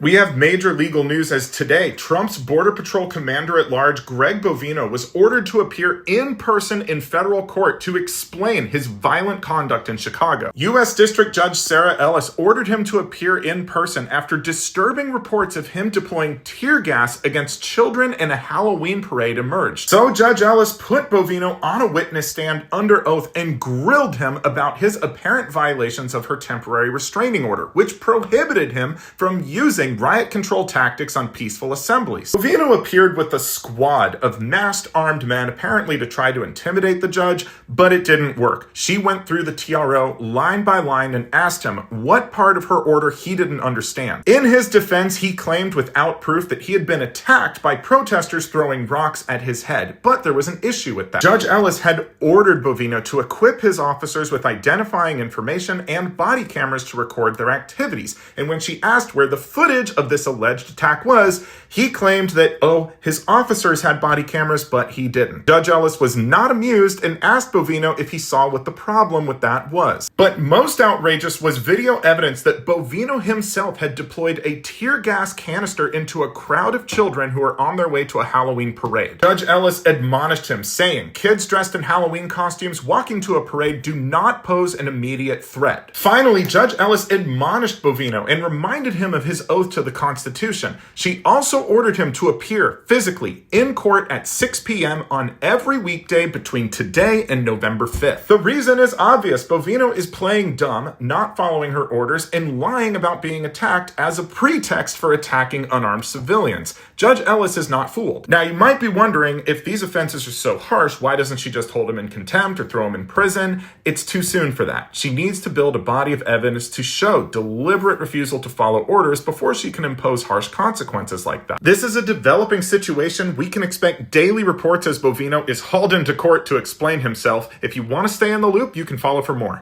We have major legal news as today, Trump's Border Patrol Commander-at-Large, Greg Bovino, was ordered to appear in person in federal court to explain his violent conduct in Chicago. U.S. District Judge Sarah Ellis ordered him to appear in person after disturbing reports of him deploying tear gas against children in a Halloween parade emerged. So Judge Ellis put Bovino on a witness stand under oath and grilled him about his apparent violations of her temporary restraining order, which prohibited him from using riot control tactics on peaceful assemblies. Bovino appeared with a squad of masked armed men, apparently to try to intimidate the judge, but it didn't work. She went through the TRO line by line and asked him what part of her order he didn't understand. In his defense, he claimed without proof that he had been attacked by protesters throwing rocks at his head, but there was an issue with that. Judge Ellis had ordered Bovino to equip his officers with identifying information and body cameras to record their activities, and when she asked where the footage of this alleged attack was, he claimed that, his officers had body cameras, but he didn't. Judge Ellis was not amused and asked Bovino if he saw what the problem with that was. But most outrageous was video evidence that Bovino himself had deployed a tear gas canister into a crowd of children who were on their way to a Halloween parade. Judge Ellis admonished him, saying, "Kids dressed in Halloween costumes walking to a parade do not pose an immediate threat." Finally, Judge Ellis admonished Bovino and reminded him of his oath to the Constitution. She also ordered him to appear physically in court at 6 p.m. on every weekday between today and November 5th. The reason is obvious. Bovino is playing dumb, not following her orders, and lying about being attacked as a pretext for attacking unarmed civilians. Judge Ellis is not fooled. Now, you might be wondering, if these offenses are so harsh, why doesn't she just hold him in contempt or throw him in prison? It's too soon for that. She needs to build a body of evidence to show deliberate refusal to follow orders before she can impose harsh consequences like that. This is a developing situation. We can expect daily reports as Bovino is hauled into court to explain himself. If you want to stay in the loop, you can follow for more.